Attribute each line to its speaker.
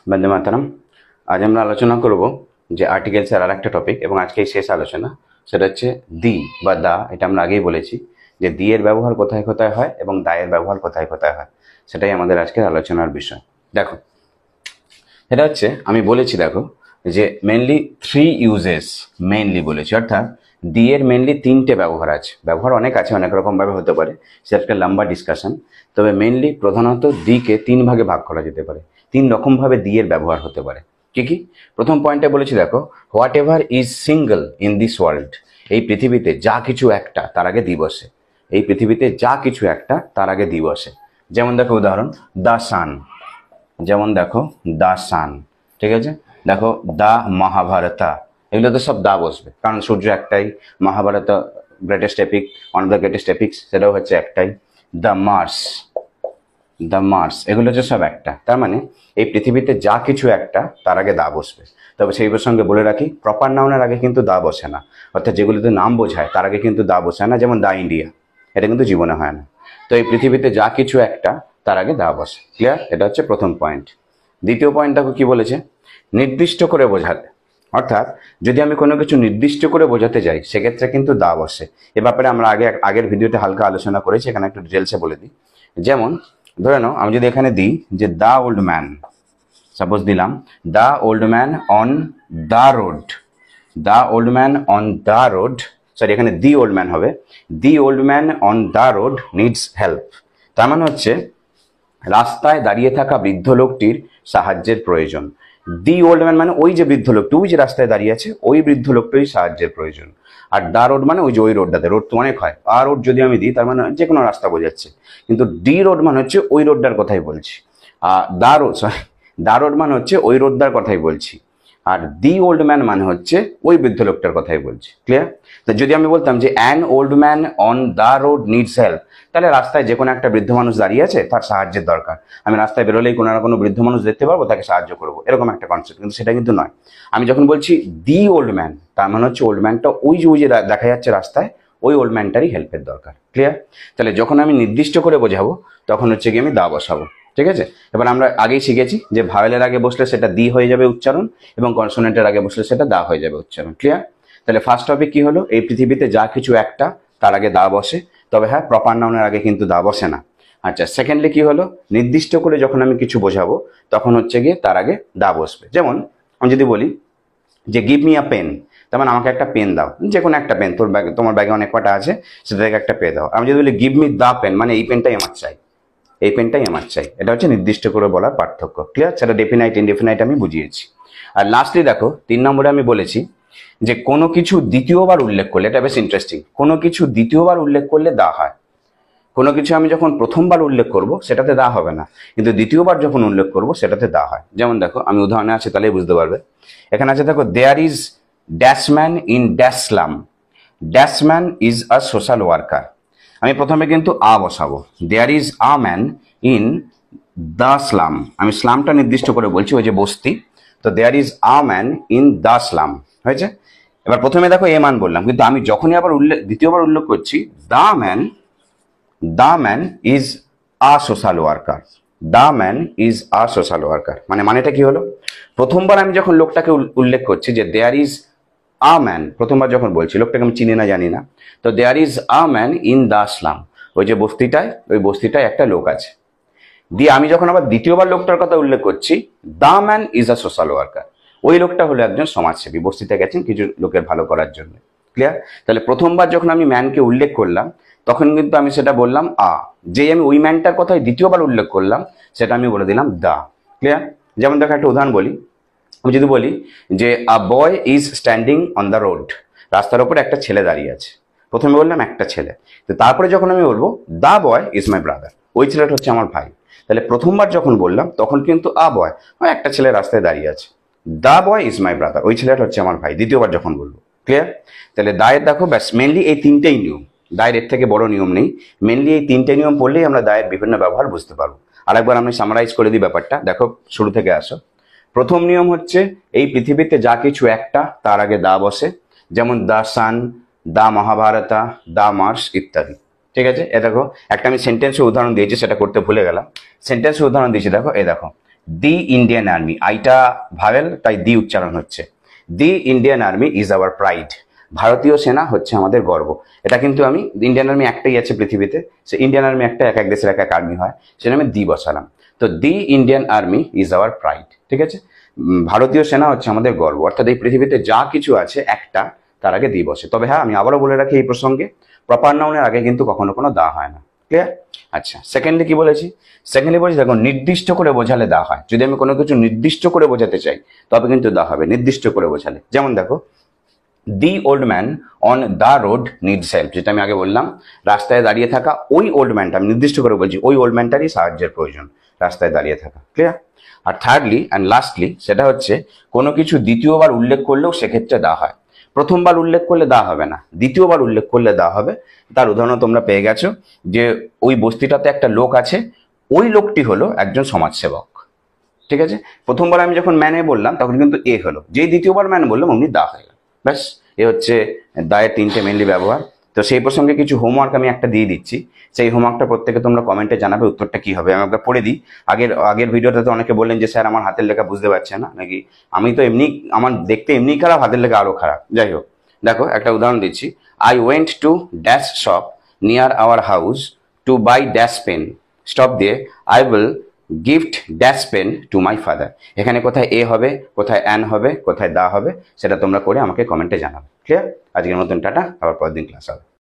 Speaker 1: বন্দে মাতরম। আজ আমরা আলোচনা করব যে আর্টিকেলসের আর একটা টপিক, এবং আজকে শেষ আলোচনা সেটা হচ্ছে দি বা দা। এটা আমরা আগেই বলেছি যে দি এর ব্যবহার কোথায় কোথায় হয় এবং দা এর ব্যবহার কোথায় কোথায় হয়, সেটাই আমাদের আজকের আলোচনার বিষয়। দেখো, এটা হচ্ছে আমি বলেছি, দেখো যে মেনলি 3 ইউজেস মেনলি বলেছি, অর্থাৎ দি এর মেনলি 3টে ব্যবহার আছে। ব্যবহার অনেক আছে, অনেক রকম ভাবে হতে পারে, সেটা একটা লম্বা ডিসকাশন। তবে মেনলি প্রধানত দিকে 3 ভাগে ভাগ করা যেতে পারে। 3 রকম ভাবে দি এর ব্যবহার হতে পারে। কি কি? প্রথম পয়েন্টে বলেছি, দেখো, what ever is single in this world. এই পৃথিবীতে যা কিছু একটা তার আগে দি বসে। এই পৃথিবীতে যা কিছু একটা তার আগে দি বসে। যেমন দেখো উদাহরণ, দ্য সান। যেমন দেখো দ্য সান, ঠিক আছে। দেখো দ্য মহাভারতা, এগুলো তো সব দা বসবে, কারণ সূর্য একটাই। Mahabharat greatest epic, one of the greatest epics, সেটাও হচ্ছে একটাই। দ্য মার্স, দ্য মার্স, এগুলো হচ্ছে সব একটা। তার মানে এই পৃথিবীতে যা কিছু একটা তার আগে দা বসবে। তবে সেই প্রসঙ্গে বলে রাখি, প্রপার নাউনের আগে কিন্তু দা বসে না, অর্থাৎ যেগুলোতে নাম বোঝায় তার আগে কিন্তু দা বসে না। যেমন দা ইন্ডিয়া, এটা কিন্তু জীবনে হয় না। তো এই পৃথিবীতে যা কিছু একটা তার আগে দা বসে। ক্লিয়ার? এটা হচ্ছে প্রথম পয়েন্ট। দ্বিতীয় পয়েন্ট দেখো কি বলেছে, নির্দিষ্ট করে বোঝাতে। অর্থাৎ যদি আমি কোনো কিছু নির্দিষ্ট করে বোঝাতে যাই, সেক্ষেত্রে কিন্তু দা বসে। এ ব্যাপারে আমরা আগের ভিডিওতে হালকা আলোচনা করেছি, এখানে একটু ডিটেলসে বলে দিই। যেমন ধরে নাও, আমি যদি এখানে দিই যে দ্য ওল্ড ম্যান, সাপোজ দিলাম the old man on the road. The old man on the road, sorry এখানে দি ওল্ড ম্যান হবে। The old man on the road needs help. তার মানে হচ্ছে রাস্তায় দাঁড়িয়ে থাকা বৃদ্ধ লোকটির সাহায্যের প্রয়োজন। দি ওল্ড ম্যান মানে ওই যে বৃদ্ধ লোকটি, ওই যে রাস্তায় দাঁড়িয়ে আছে, ওই বৃদ্ধ লোকটির সাহায্যের প্রয়োজন। আর দা রোড মানে ওই যে ওই রোডটাতে, রোড তো অনেক হয়, আর রোড যদি আমি দিই তার মানে যে কোনো রাস্তা বোঝাচ্ছে। কিন্তু ডি রোড মানে হচ্ছে ওই রোডটার কথাই বলছি। আর দা রোড মানে হচ্ছে ওই রোডটার কথাই বলছি। আর দি ওল্ড ম্যান মানে হচ্ছে ওই বৃদ্ধ লোকটার কথাই বলছি। ক্লিয়ার? তো যদি আমি বলতাম যে an old man on the road needs help, তাহলে রাস্তায় যে কোনো একটা বৃদ্ধ মানুষ দাঁড়িয়ে আছে, তার সাহায্যের দরকার। আমি রাস্তায় বেরোলেই কোনো না কোনো বৃদ্ধ মানুষ দেখতে পাবো, তাকে সাহায্য করবো, এরকম একটা কনসেপ্ট। কিন্তু সেটা কিন্তু নয়। আমি যখন বলছি দি ওল্ড ম্যান, তার মানে হচ্ছে ওল্ড ম্যানটা ওই যে দেখা যাচ্ছে রাস্তায়, ওই ওল্ড ম্যানটারই হেল্পের দরকার। ক্লিয়ার? তাহলে যখন আমি নির্দিষ্ট করে বোঝাবো, তখন হচ্ছে কি আমি দা বসাবো। ঠিক আছে? এবার আমরা আগেই শিখেছি যে ভাওয়েলের আগে বসলে সেটা দি হয়ে যাবে উচ্চারণ, এবং কনসোনেন্টের আগে বসলে সেটা দা হয়ে যাবে উচ্চারণ। ক্লিয়ার? তাহলে ফার্স্ট টপিক কি হলো, এই পৃথিবীতে যা কিছু একটা তার আগে দা বসে। তবে হ্যাঁ, প্রপার নাউনের আগে কিন্তু দা বসে না। আচ্ছা, সেকেন্ডলি কি হলো, নির্দিষ্ট করে যখন আমি কিছু বোঝাবো, তখন হচ্ছে গিয়ে তার আগে দা বসবে। যেমন আমি যদি বলি যে গিভ মি আ পেন, তার মানে আমাকে একটা পেন দাও, যে কোনো একটা পেন, তোমার ব্যাগে অনেক কটা আছে, সেটা থেকে একটা পেন দাও। আমি যদি বলি গিভ মি দা পেন, মানে এই পেনটাই আমার চাই, এই পেনটাই আমার চাই। এটা হচ্ছে নির্দিষ্ট করে বলার পার্থক্য। ক্লিয়ার? সেটা ডেফিনাইট ইনডেফিনাইট আমি বুঝিয়েছি। আর লাস্টলি দেখো 3 নম্বরে আমি বলেছি যে কোনো কিছু দ্বিতীয়বার উল্লেখ করলে, এটা বেশ ইন্টারেস্টিং, কোনো কিছু দ্বিতীয়বার উল্লেখ করলে দা হয়। কোনো কিছু আমি যখন প্রথমবার উল্লেখ করব, সেটাতে দা হবে না, কিন্তু দ্বিতীয়বার যখন উল্লেখ করব, সেটাতে দা হয়। যেমন দেখো, আমি উদাহরণে আছে তাহলেই বুঝতে পারবে। এখানে আছে দেখো, there is dash man in dash slum. Dash man is a social worker. আমি প্রথমে কিন্তু আ বসাবো। There is a man in the slum, আমি স্লামটা নির্দিষ্ট করে বলছি, ওই যে বস্তি। তো there is a man in the slum হয়েছে। এবার প্রথমে দেখো এ মান বললাম, কিন্তু আমি যখনই আবার দ্বিতীয়বার উল্লেখ করছি, the man is a social worker. The man is a social worker, মানেটা কি হলো, প্রথমবার আমি যখন লোকটাকে উল্লেখ করছি যে দেয়ার ইজ আ ম্যান, প্রথমবার যখন বলছি, লোকটাকে আমি চিনি না জানি না, তো there is a man in the slum, ওই যে বস্তিটায়, ওই বস্তিটায় একটা লোক আছে। দিয়ে আমি যখন আবার দ্বিতীয়বার লোকটার কথা উল্লেখ করছি, the man is a social worker, ওই লোকটা হলো একজন সমাজসেবী, বস্তিতে গেছেন কিছু লোকের ভালো করার জন্য। ক্লিয়ার? তাহলে প্রথমবার যখন আমি ম্যানকে উল্লেখ করলাম, তখন কিন্তু আমি সেটা বললাম আ, যেই আমি ওই ম্যানটার কথাই দ্বিতীয়বার উল্লেখ করলাম, সেটা আমি বলে দিলাম দা। ক্লিয়ার? যেমন দেখো একটা উদাহরণ বলি, আমি যদি বলি যে a boy is standing on the road, রাস্তার ওপর একটা ছেলে দাঁড়িয়ে আছে। প্রথমে বললাম একটা ছেলে, তো তারপরে যখন আমি বলবো the boy is my brother, ওই ছেলেটা হচ্ছে আমার ভাই। তাহলে প্রথমবার যখন বললাম, তখন কিন্তু আ বয়, একটা ছেলে রাস্তায় দাঁড়িয়ে আছে। The boy is my brother, ওই ছেলেটা হচ্ছে আমার ভাই, দ্বিতীয়বার যখন বলবো। ক্লিয়ার? তাহলে দায়ের দেখো, ব্যাস মেনলি এই 3টেই নিয়ম, দায়ের এর থেকে বড় নিয়ম নেই। মেনলি এই 3টে নিয়ম পড়লেই আমরা দায়ের বিভিন্ন ব্যবহার বুঝতে পারবো। আরেকবার আমি সামারাইজ করে দিই ব্যাপারটা, দেখো শুরু থেকে আসো। প্রথম নিয়ম হচ্ছে, এই পৃথিবীতে যা কিছু একটা তার আগে দা বসে। যেমন the sun, the Mahabharata, the Mars ইত্যাদি। ঠিক আছে? এ দেখো একটা আমি সেন্টেন্সের উদাহরণ দিয়েছি, সেটা করতে ভুলে গেলাম। সেন্টেন্সের উদাহরণ দিয়েছি, দেখো এ দেখো, দি ইন্ডিয়ান আর্মি, আইটা ভাওয়েল তাই দি উচ্চারণ হচ্ছে। The Indian army is our pride, ভারতীয় সেনা হচ্ছে আমাদের গর্ব। এটা কিন্তু আমি ইন্ডিয়ান আর্মি একটাই আছে পৃথিবীতে, সে ইন্ডিয়ান আর্মি একটা, এক এক দেশের এক এক আর্মি হয়, সেটা আমি দি বসালাম। তো the Indian army is our pride, ঠিক আছে। ভারতীয় সেনা হচ্ছে আমাদের গর্ব, অর্থাৎ এই পৃথিবীতে যা কিছু আছে একটা, তার আগে দি বসে। তবে হ্যাঁ, আমি আবারও বলে রাখি এই প্রসঙ্গে, প্রপার নাউনের আগে কিন্তু কখনো কোনো দা হয় না। ক্লিয়ার? আচ্ছা, সেকেন্ডলি কি বলেছি? সেকেন্ডলি বলেছি দেখো, নির্দিষ্ট করে বোঝালে দা হয়। যদি আমি কোনো কিছু নির্দিষ্ট করে বোঝাতে চাই তবে কিন্তু দা হবে, নির্দিষ্ট করে বোঝালে। যেমন দেখো, the old man on the road needs help, যেটা আমি আগে বললাম, রাস্তায় দাঁড়িয়ে থাকা ওই ওল্ড ম্যানটা, আমি নির্দিষ্ট করে বলছি ওই ওল্ড ম্যানটারই সাহায্যের প্রয়োজন, রাস্তায় দাঁড়িয়ে থাকা। ক্লিয়ার? আর থার্ডলি অ্যান্ড লাস্টলি, সেটা হচ্ছে কোনো কিছু দ্বিতীয়বার উল্লেখ করলেও সেক্ষেত্রে দা হয়। প্রথমবার উল্লেখ করলে দা হবে না, দ্বিতীয়বার উল্লেখ করলে দা হবে। তার উদাহরণ তোমরা পেয়ে গেছো, যে ওই বস্তিটাতে একটা লোক আছে, ওই লোকটি হলো একজন সমাজসেবক। ঠিক আছে, প্রথমবার আমি যখন ম্যানে বললাম তখন কিন্তু এ হলো, যেই দ্বিতীয়বার ম্যান বললাম অমনি দা হয়ে গেল। ব্যাস, এ হচ্ছে দায়ের তিনটে মেনলি ব্যবহার। তো সেই প্রসঙ্গে কিছু হোমওয়ার্ক আমি একটা দিয়ে দিচ্ছি, সেই হোমওয়ার্কটা প্রত্যেকে তোমরা কমেন্টে জানাবে উত্তরটা কি হবে। আমি একবার পড়ে দিই। আগের ভিডিওটাতে অনেকে বললেন যে স্যার আমার হাতের লেখা বুঝতে পারছে না নাকি, আমি তো এমনি, আমার দেখতে এমনি খারাপ, হাতের লেখা আরো খারাপ। যাই হোক, দেখো একটা উদাহরণ দিচ্ছি। I went to dash shop near our house to buy dash pen, stop দিয়ে I will gift dash pen to my father. এখানে কোথায় এ হবে, কোথায় অ্যান হবে, কোথায় দা হবে, সেটা তোমরা করে আমাকে কমেন্টে জানাবে। ক্লিয়ার? আজকের মতন টাটা, আবার পরের দিন ক্লাস হবে।